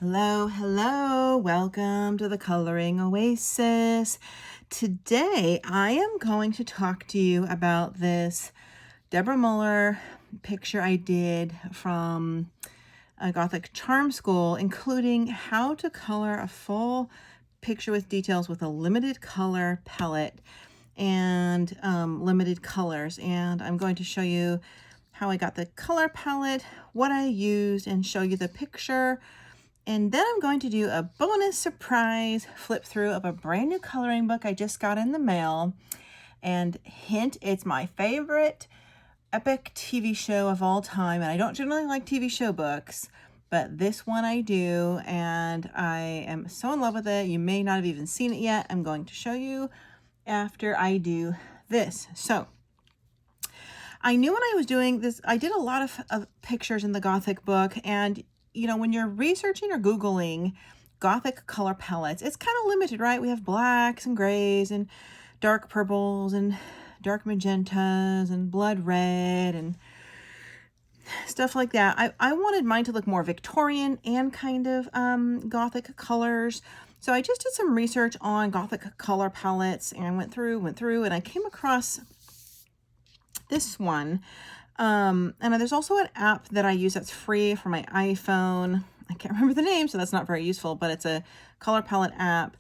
Hello, hello. Welcome to the Coloring Oasis. Today, I am going to talk to you about this Deborah Muller picture I did from a Gothic charm school, including how to color a full picture with details with a limited color palette and limited colors. And I'm going to show you how I got the color palette, what I used, and show you the picture. And then I'm going to do a bonus surprise flip through of a brand new coloring book I just got in the mail. And hint, it's my favorite epic TV show of all time. And I don't generally like TV show books, but this one I do. And I am so in love with it. You may not have even seen it yet. I'm going to show you after I do this. So I knew when I was doing this, I did a lot of pictures in the Gothic book, and you know, when you're researching or Googling Gothic color palettes, it's kind of limited, right? We have blacks and grays and dark purples and dark magentas and blood red and stuff like that. I wanted mine to look more Victorian and kind of Gothic colors. So I just did some research on Gothic color palettes, and I went through, and I came across this one. And there's also an app that I use that's free for my iPhone. I can't remember the name, so that's not very useful, but it's a color palette app,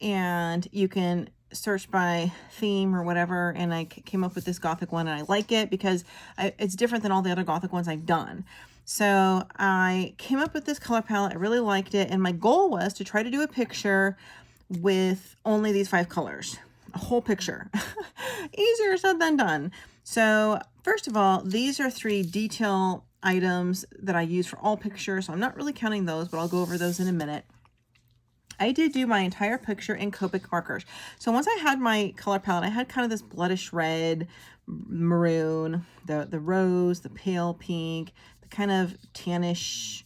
and you can search by theme or whatever. And I came up with this Gothic one, and I like it because it's different than all the other Gothic ones I've done. So I came up with this color palette. I really liked it. And my goal was to try to do a picture with only these 5 colors, a whole picture. Easier said than done. So first of all, these are 3 detail items that I use for all pictures. So I'm not really counting those, but I'll go over those in a minute. I did do my entire picture in Copic markers. So once I had my color palette, I had kind of this bloodish red, maroon, the rose, the pale pink, the kind of tannish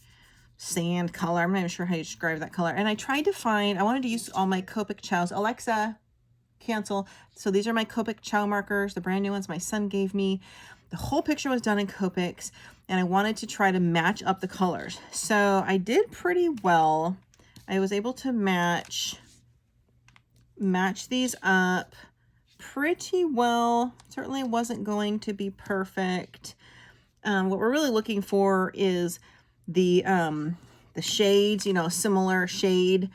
sand color. I'm not even sure how you describe that color. And I tried to find, I wanted to use all my Copic Ciaos. Alexa, cancel. So these are my Copic Ciao markers, the brand new ones my son gave me. The whole picture was done in Copics, and I wanted to try to match up the colors. So I did pretty well. I was able to match these up pretty well. Certainly wasn't going to be perfect. What we're really looking for is the shades, you know, similar shade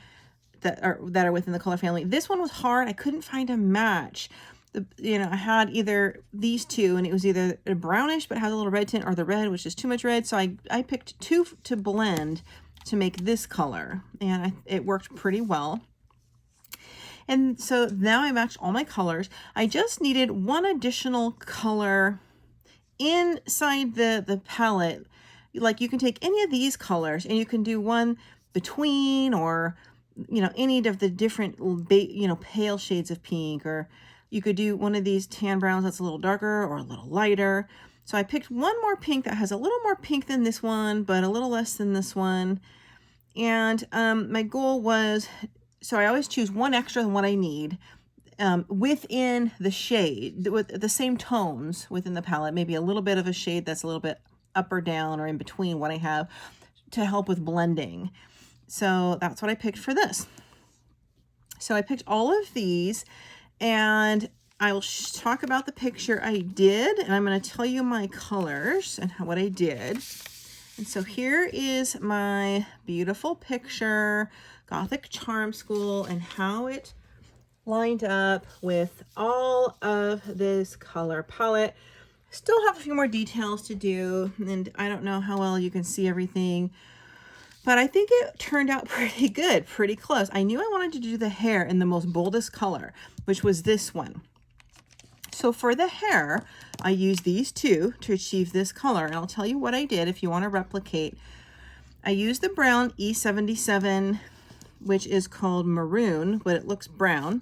that are within the color family. This one was hard. I couldn't find a match. I had either these 2, and it was either a brownish but has a little red tint, or the red, which is too much red. So I picked 2 to blend to make this color, and it worked pretty well. And so now I matched all my colors. I just needed one additional color inside the palette. Like, you can take any of these colors and you can do one between, or you know, any of the different, pale shades of pink, or you could do one of these tan browns that's a little darker or a little lighter. So I picked one more pink that has a little more pink than this one, but a little less than this one. And my goal was, so I always choose one extra than what I need within the shade, with the same tones within the palette, maybe a little bit of a shade that's a little bit up or down or in between what I have, to help with blending. So that's what I picked for this. So I picked all of these, and I will talk about the picture I did, and I'm going to tell you my colors and what I did. And so here is my beautiful picture, Gothic Charm School, and how it lined up with all of this color palette. Still have a few more details to do, and I don't know how well you can see everything, but I think it turned out pretty good, pretty close. I knew I wanted to do the hair in the most boldest color, which was this one. So for the hair, I used these 2 to achieve this color. And I'll tell you what I did if you want to replicate. I used the brown E77, which is called maroon, but it looks brown.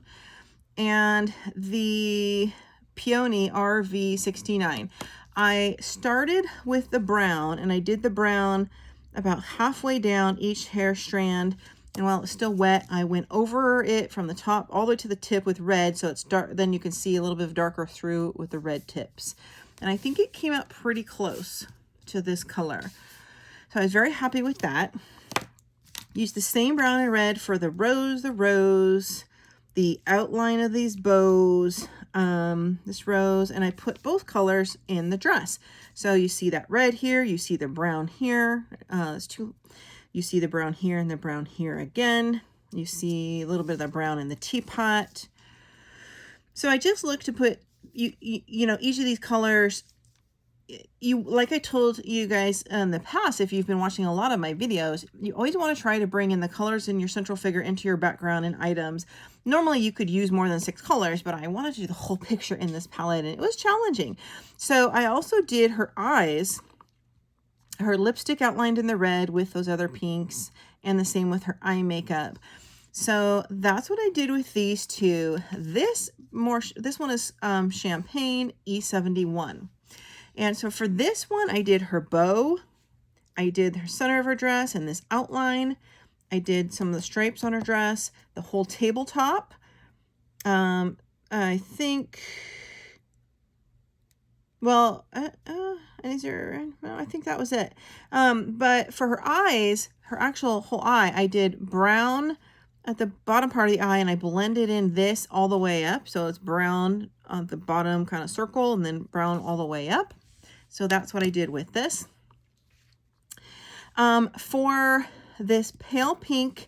And the Peony RV69. I started with the brown, and I did the brown about halfway down each hair strand, and while it's still wet, I went over it from the top all the way to the tip with red, so it's dark. Then you can see a little bit of darker through with the red tips, and I think it came out pretty close to this color. So I was very happy with that. Use the same brown and red for the rose, the outline of these bows, this rose, and I put both colors in the dress. So you see that red here, you see the brown here, you see the brown here and the brown here again. You see a little bit of the brown in the teapot. So I just look to put, you know, each of these colors, like I told you guys in the past, if you've been watching a lot of my videos, you always want to try to bring in the colors in your central figure into your background and items. Normally you could use more than 6 colors, but I wanted to do the whole picture in this palette, and it was challenging. So I also did her eyes, her lipstick outlined in the red with those other pinks, and the same with her eye makeup. So that's what I did with these two. This one is Champagne E71. And so for this one, I did her bow, I did her center of her dress and this outline, I did some of the stripes on her dress, the whole tabletop. I think, well, I think that was it. But for her eyes, her actual whole eye, I did brown at the bottom part of the eye, and I blended in this all the way up. So it's brown on the bottom kind of circle, and then brown all the way up. So that's what I did with this. For this pale pink,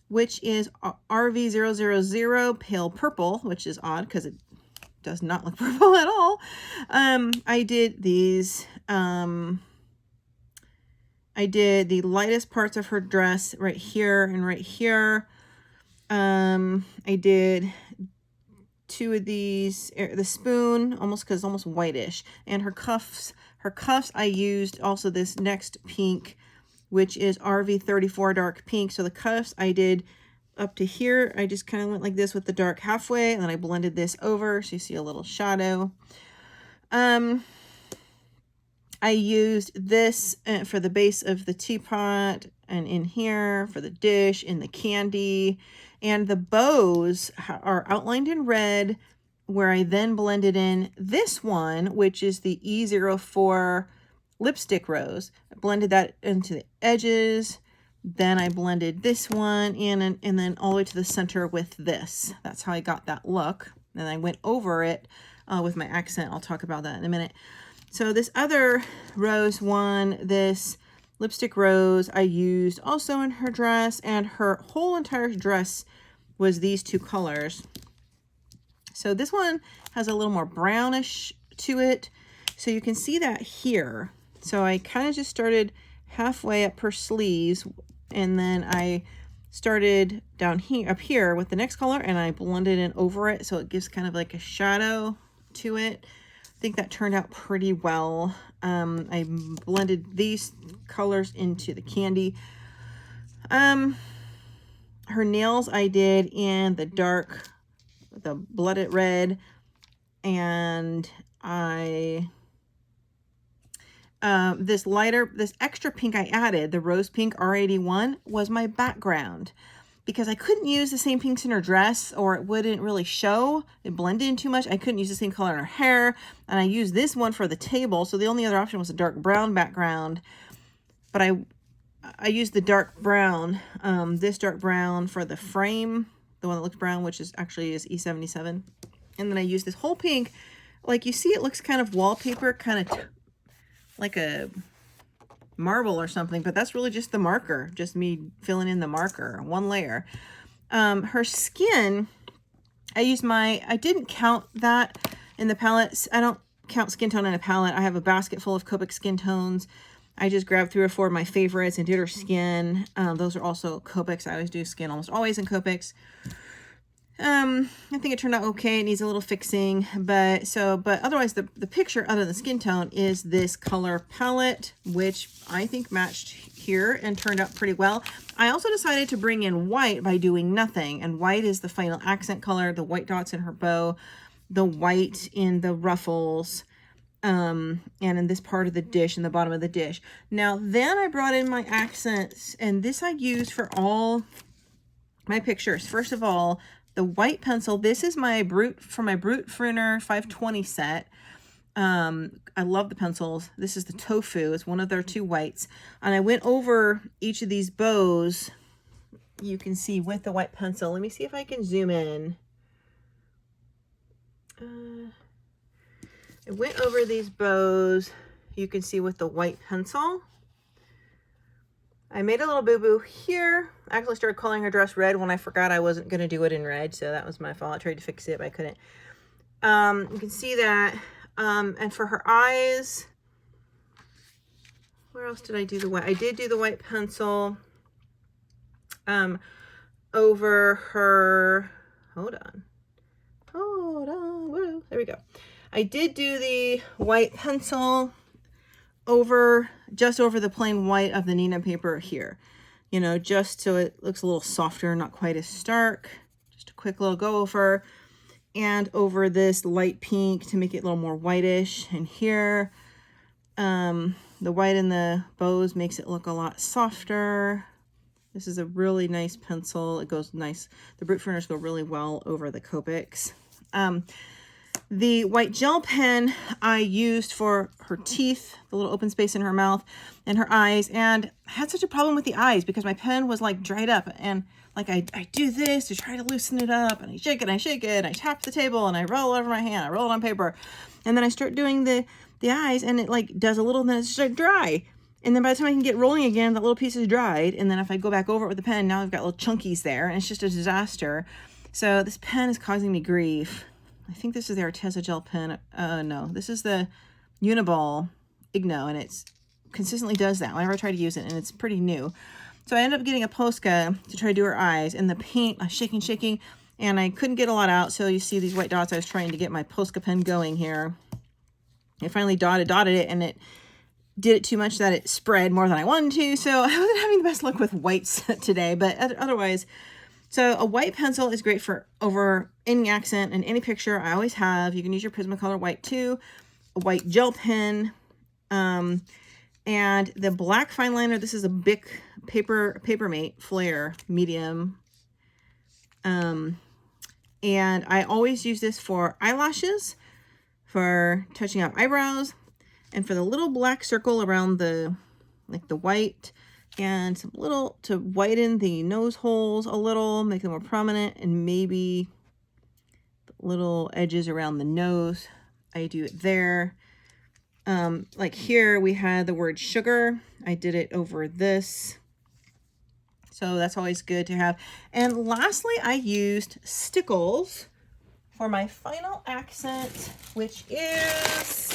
which is RV000 pale purple, which is odd because it does not look purple at all. I did these, I did the lightest parts of her dress right here and right here. I did 2 of these, the spoon, almost because almost whitish, and her cuffs. Her cuffs, I used also this next pink, which is RV34 dark pink. So the cuffs I did up to here. I just kind of went like this with the dark halfway, and then I blended this over so you see a little shadow. I used this for the base of the teapot, and in here for the dish, in the candy, and the bows are outlined in red, where I then blended in this one, which is the E04 lipstick rose. I blended that into the edges. Then I blended this one in, and then all the way to the center with this. That's how I got that look. And I went over it with my accent. I'll talk about that in a minute. So this other rose one, this lipstick rose, I used also in her dress, and her whole entire dress was these 2 colors. So this one has a little more brownish to it. So you can see that here. So I kind of just started halfway up her sleeves, and then I started down here, up here with the next color, and I blended in over it. So it gives kind of like a shadow to it. I think that turned out pretty well. I blended these colors into the candy. Her nails I did in the dark, the blooded red, and this extra pink I added, the rose pink R81, was my background, because I couldn't use the same pinks in her dress, or it wouldn't really show. It blended in too much. I couldn't use the same color in her hair, and I used this one for the table, so the only other option was a dark brown background. But I used the dark brown, this dark brown for the frame, the one that looks brown, which is actually is E77. And then I used this whole pink. Like you see, it looks kind of wallpaper, kind of like a marble or something, but that's really just the marker, just me filling in the marker, 1 layer. Her skin, I didn't count that in the palette. I don't count skin tone in a palette. I have a basket full of Copic skin tones. I just grabbed 3 or 4 of my favorites and did her skin. Those are also Copics. I always do skin almost always in Copics. I think it turned out okay. It needs a little fixing, but otherwise the picture, other than skin tone, is this color palette, which I think matched here and turned out pretty well. I also decided to bring in white by doing nothing, and white is the final accent color, the white dots in her bow, the white in the ruffles, and in this part of the dish, in the bottom of the dish. Now, then I brought in my accents, and this I used for all my pictures. First of all, the white pencil. This is my Brute Fruner 520 set. I love the pencils. This is the Tofu. It's one of their 2 whites. And I went over each of these bows you can see with the white pencil. Let me see if I can zoom in. I went over these bows, you can see with the white pencil. I made a little boo-boo here. I actually started coloring her dress red when I forgot I wasn't going to do it in red, so that was my fault. I tried to fix it, but I couldn't. You can see that. And for her eyes, where else did I do the white? I did do the white pencil over her, hold on, whoa, there we go. I did do the white pencil over, just over the plain white of the Nina paper here, you know, just so it looks a little softer, not quite as stark. Just a quick little go over, and over this light pink to make it a little more whitish. And here, the white in the bows makes it look a lot softer. This is a really nice pencil. It goes nice. The brute furnishers go really well over the Copics. The white gel pen I used for her teeth, the little open space in her mouth and her eyes, and I had such a problem with the eyes because my pen was like dried up, and like I do this to try to loosen it up, and I shake it, and I tap the table, and I roll it over my hand, I roll it on paper, and then I start doing the eyes, and it like does a little, and then it's just dry. And then by the time I can get rolling again, that little piece is dried. And then if I go back over it with the pen, now I've got little chunkies there, and it's just a disaster. So this pen is causing me grief. I think this is the Arteza gel pen. No, this is the Uniball Igno, and it's consistently does that whenever I try to use it, and it's pretty new. So I ended up getting a Posca to try to do her eyes, and the paint, I was shaking, and I couldn't get a lot out. So you see these white dots. I was trying to get my Posca pen going here. I finally dotted it, and it did it too much that it spread more than I wanted to. So I wasn't having the best luck with whites today, but otherwise. So a white pencil is great for over any accent and any picture. I always have. You can use your Prismacolor white too. A white gel pen. And the black fine liner, this is a Bic Papermate Flare medium. And I always use this for eyelashes, for touching up eyebrows, and for the little black circle around the, like the white, and some little to whiten the nose holes a little, make them more prominent, and maybe the little edges around the nose. I do it there. Like here we had the word sugar. I did it over this. So that's always good to have. And lastly, I used stickles for my final accent, which is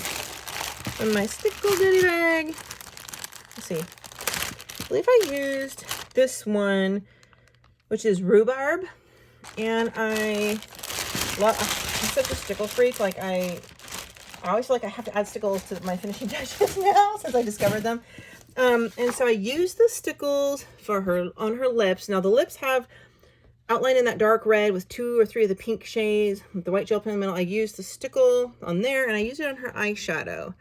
in my stickle goodie bag. Let's see. I believe I used this one, which is rhubarb, and I'm such a stickle freak. Like I always feel like I have to add stickles to my finishing touches now since I discovered them. And so I used the stickles for her on her lips. Now the lips have outlined in that dark red with 2 or 3 of the pink shades with the white gel pen in the middle. I used the stickle on there, and I used it on her eyeshadow.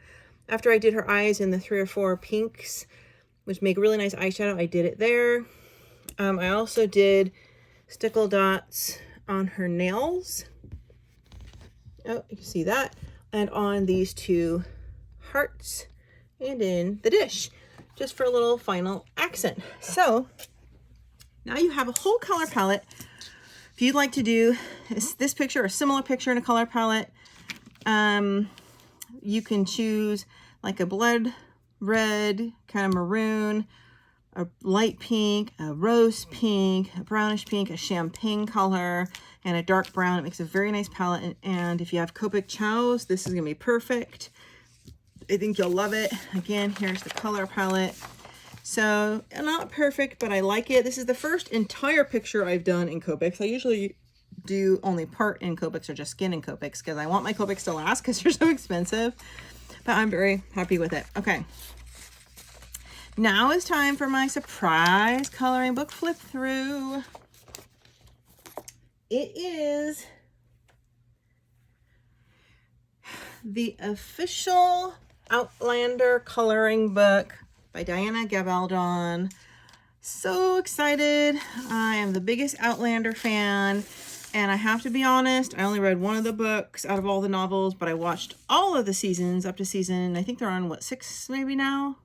After I did her eyes in the 3 or 4 pinks, which make a really nice eyeshadow, I did it there. I also did stickle dots on her nails. Oh, you can see that. And on these 2 hearts and in the dish, just for a little final accent. So now you have a whole color palette. If you'd like to do this picture or a similar picture in a color palette, you can choose like a blood red, kind of maroon, a light pink, a rose pink, a brownish pink, a champagne color, and a dark brown. It makes a very nice palette. And if you have Copic Ciaos, this is going to be perfect. I think you'll love it. Again, here's the color palette. So not perfect, but I like it. This is the first entire picture I've done in Copics. I usually do only part in Copics or just skin in Copics because I want my Copics to last because they're so expensive. But I'm very happy with it. Okay. Now it's time for my surprise coloring book flip through. It is the official Outlander coloring book by Diana Gabaldon. So excited. I am the biggest Outlander fan. And I have to be honest, I only read one of the books out of all the novels, but I watched all of the seasons up to season, I think they're on, what, 6 maybe now?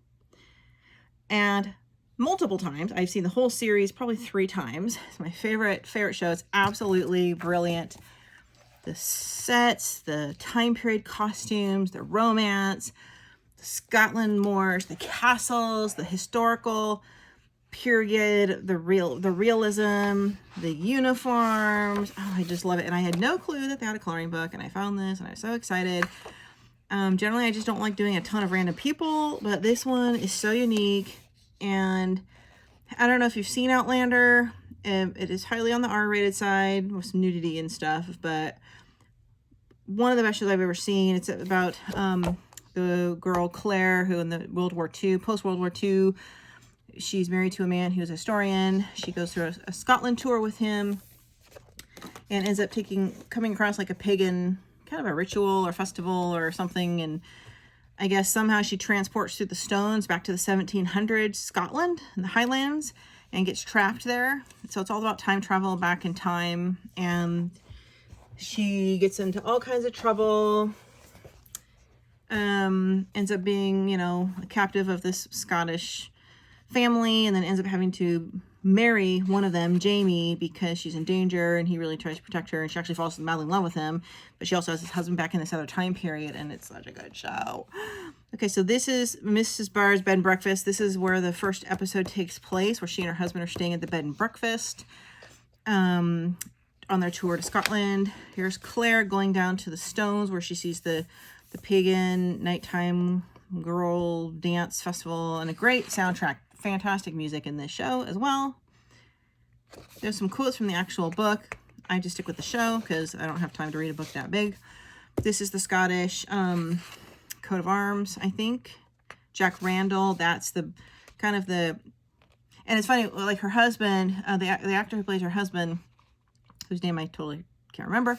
And multiple times. I've seen the whole series probably 3 times. It's my favorite show. It's absolutely brilliant. The sets, the time period costumes, the romance, the Scotland moors, the castles, the historical period, the realism, the uniforms. Oh, I just love it. And I had no clue that they had a coloring book, and I found this and I was so excited. Generally I just don't like doing a ton of random people, but this one is so unique. And I don't know if you've seen Outlander. It is highly on the R-rated side with some nudity and stuff, but one of the best shows I've ever seen. It's about the girl Claire, who in the post-World War II, she's married to a man who's a historian. She goes through a Scotland tour with him and ends up coming across like a pagan kind of a ritual or festival or something. And I guess somehow she transports through the stones back to the 1700s Scotland in the Highlands and gets trapped there. So it's all about time travel back in time. And she gets into all kinds of trouble. Ends up being, a captive of this Scottish family, and then ends up having to marry one of them, Jamie, because she's in danger, and he really tries to protect her, and she actually falls madly in love with him. But she also has his husband back in this other time period, and it's such a good show. Okay, so this is Mrs. Barr's bed and breakfast. This is where the first episode takes place, where she and her husband are staying at the bed and breakfast on their tour to Scotland. Here's Claire going down to the stones, where she sees the pagan nighttime girl dance festival, and a great soundtrack. Fantastic music in this show as well. There's some quotes from the actual book. I just stick with the show because I don't have time to read a book that big. This is the Scottish coat of arms, I think. Jack Randall, that's the kind of the... And it's funny, like her husband, the actor who plays her husband, whose name I totally can't remember,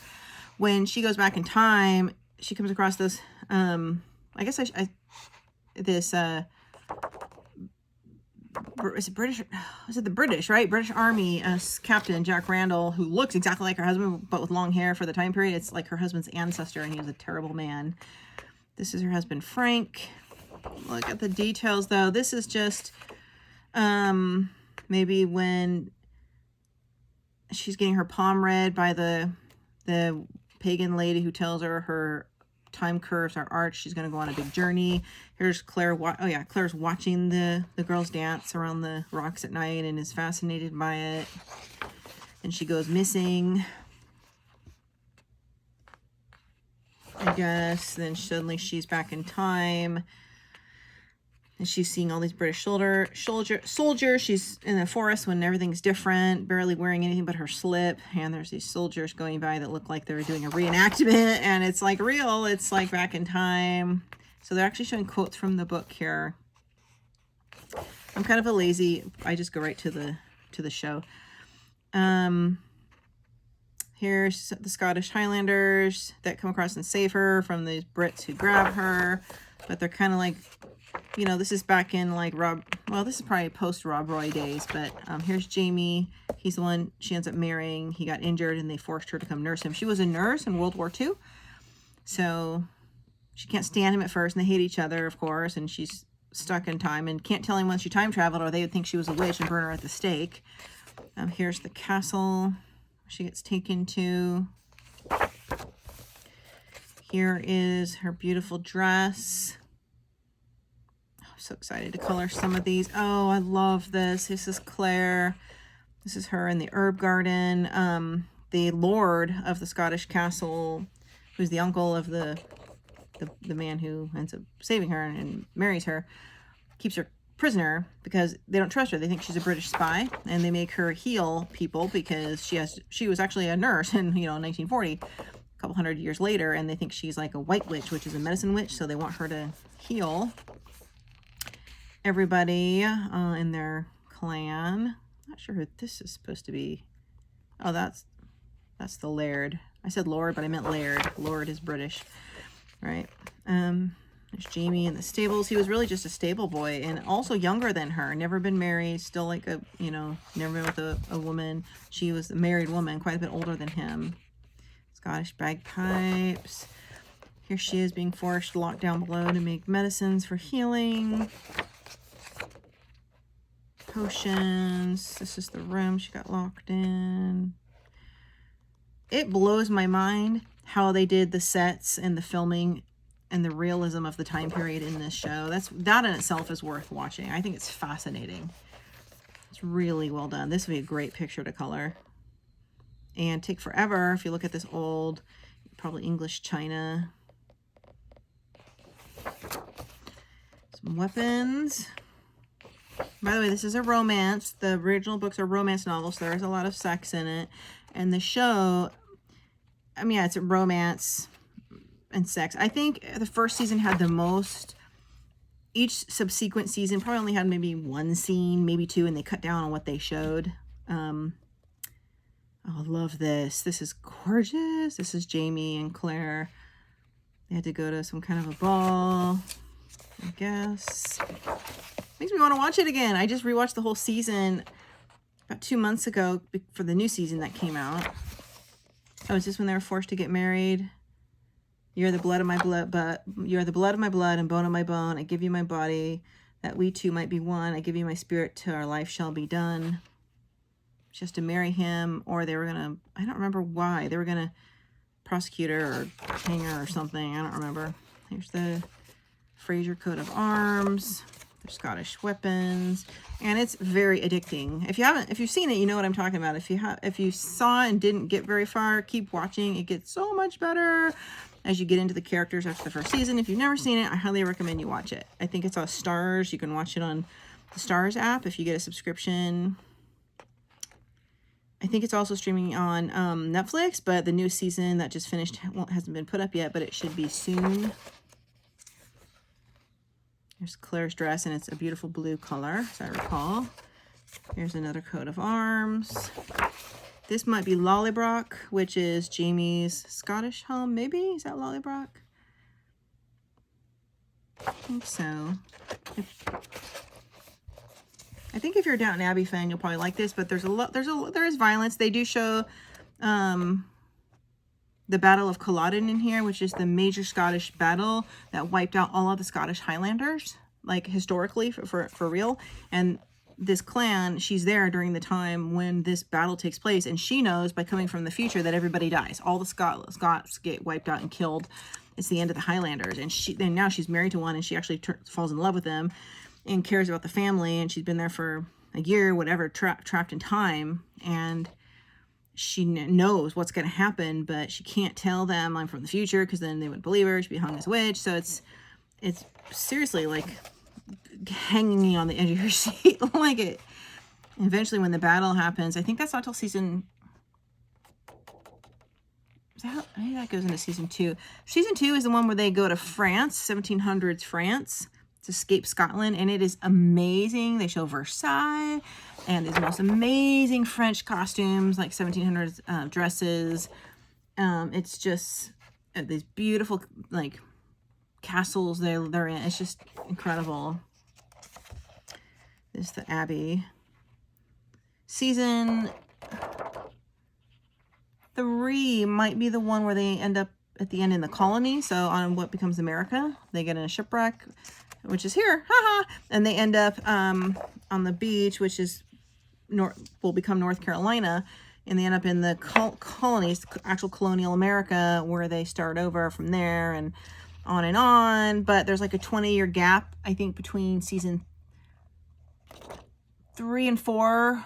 when she goes back in time, she comes across this, is it British? Was it the British, right? British Army Captain Jack Randall, who looks exactly like her husband, but with long hair for the time period. It's like her husband's ancestor, and he was a terrible man. This is her husband, Frank. Look at the details, though. This is just maybe when she's getting her palm read by the pagan lady who tells her time curves are arched. She's going to go on a big journey. Here's Claire. Claire's watching the girls dance around the rocks at night and is fascinated by it. And she goes missing, I guess. Then suddenly she's back in time. And she's seeing all these British soldiers. She's in the forest when everything's different, barely wearing anything but her slip. And there's these soldiers going by that look like they're doing a reenactment. And it's like real. It's like back in time. So they're actually showing quotes from the book here. I'm kind of a lazy. I just go right to the show. Here's the Scottish Highlanders that come across and save her from these Brits who grab her. But they're kind of like... this is back in like this is probably post Rob Roy days, but here's Jamie. He's the one she ends up marrying. He got injured and they forced her to come nurse him. She was a nurse in World War II, so she can't stand him at first, and they hate each other, of course, and she's stuck in time and can't tell anyone she time traveled, or they would think she was a witch and burn her at the stake. Here's the castle she gets taken to. Here is her beautiful dress. So excited to color some of these. Oh, I love this. This is Claire. This is her in the herb garden. The lord of the Scottish castle, who's the uncle of the man who ends up saving her and marries her, keeps her prisoner because they don't trust her. They think she's a British spy, and they make her heal people because she was actually a nurse in 1940, a couple hundred years later, and they think she's like a white witch, which is a medicine witch, so they want her to heal everybody in their clan. Not sure who this is supposed to be. Oh, that's the Laird. I said Lord, but I meant Laird. Lord is British, right? There's Jamie in the stables. He was really just a stable boy, and also younger than her. Never been married. Still like never been with a woman. She was a married woman, quite a bit older than him. Scottish bagpipes. Here she is being forced locked down below to make medicines for healing. potions. This is the room she got locked in. It blows my mind how they did the sets and the filming and the realism of the time period in this show. That in itself is worth watching. I think it's fascinating. It's really well done. This would be a great picture to color. And take forever if you look at this old, probably English china. Some weapons. By the way, this is a romance. The original books are romance novels. So there is a lot of sex in it. And the show, I mean, yeah, it's a romance and sex. I think the first season had the most. Each subsequent season probably only had maybe one scene, maybe two, and they cut down on what they showed. Oh, I love this. This is gorgeous. This is Jamie and Claire. They had to go to some kind of a ball, I guess. Makes me want to watch it again. I just rewatched the whole season about 2 months ago for the new season that came out. Oh, is this when they were forced to get married? You're the blood of my blood, but you're the blood of my blood and bone of my bone. I give you my body, that we two might be one. I give you my spirit till our life shall be done. Just to marry him, or they were gonna, I don't remember why. They were gonna prosecute her or hang her or something. I don't remember. Here's the Fraser coat of arms. They're Scottish weapons, and it's very addicting. If you've seen it, you know what I'm talking about. If you saw and didn't get very far, keep watching. It gets so much better as you get into the characters after the first season. If you've never seen it, I highly recommend you watch it. I think it's on Stars. You can watch it on the Stars app if you get a subscription. I think it's also streaming on Netflix, but the new season that just finished hasn't been put up yet, but it should be soon. Here's Claire's dress, and it's a beautiful blue color, as I recall. Here's another coat of arms. This might be Lollybrock, which is Jamie's Scottish home, maybe? Is that Lollybrock? I think so. I think if you're a Downton Abbey fan, you'll probably like this, but there is violence. They do show the Battle of Culloden in here, which is the major Scottish battle that wiped out all of the Scottish Highlanders, like historically for real. And this clan, she's there during the time when this battle takes place, and she knows by coming from the future that everybody dies. All the Scots get wiped out and killed. It's the end of the Highlanders, and now she's married to one, and she actually falls in love with him and cares about the family, and she's been there for a year, whatever, trapped in time, and she knows what's going to happen, but she can't tell them I'm from the future because then they wouldn't believe her. She'd be hung as a witch. So it's seriously like hanging me on the edge of your seat. Like it. And eventually when the battle happens, I think that's not till season... maybe that goes into season 2. Season 2 is the one where they go to France, 1700s France, to escape Scotland, and it is amazing. They show Versailles and these most amazing French costumes, like 1700s dresses. It's just these beautiful like castles they're in. It's just incredible. This is the Abbey. Season 3 might be the one where they end up at the end in the colony. So on what becomes America, they get in a shipwreck, which is here, haha, and they end up on the beach, which is will become North Carolina, and they end up in the colonies, actual colonial America, where they start over from there and on. But there's like a 20-year gap, I think, between season 3 and 4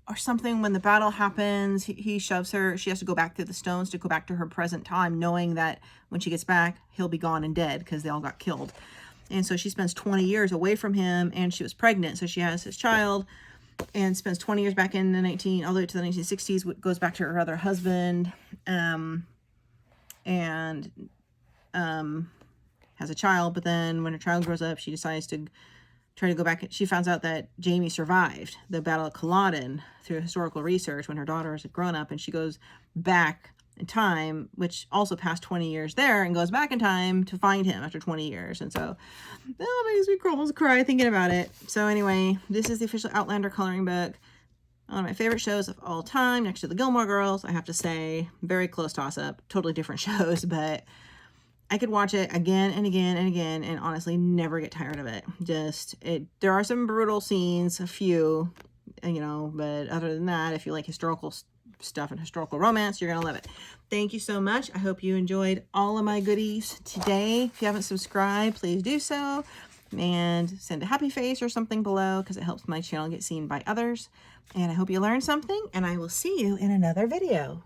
or something. When the battle happens, he shoves her. She has to go back through the stones to go back to her present time, knowing that when she gets back, he'll be gone and dead because they all got killed. And so she spends 20 years away from him, and she was pregnant. So she has his child and spends 20 years back in the all the way to the 1960s, goes back to her other husband, and has a child. But then when her child grows up, she decides to try to go back. She finds out that Jamie survived the Battle of Culloden through historical research when her daughter is a grown up, and she goes back in time, which also passed 20 years there, and goes back in time to find him after 20 years. And so that makes me almost cry thinking about it. So anyway, this is the official Outlander coloring book. One of my favorite shows of all time, next to the Gilmore Girls, I have to say. Very close toss-up. Totally different shows, but I could watch it again and again and again and honestly never get tired of it. There are some brutal scenes, a few, you know, but other than that, if you like historical stuff and historical romance, you're gonna love it. Thank you so much. I hope you enjoyed all of my goodies today. If you haven't subscribed, please do so, and send a happy face or something below because it helps my channel get seen by others. And I hope you learned something, and I will see you in another video.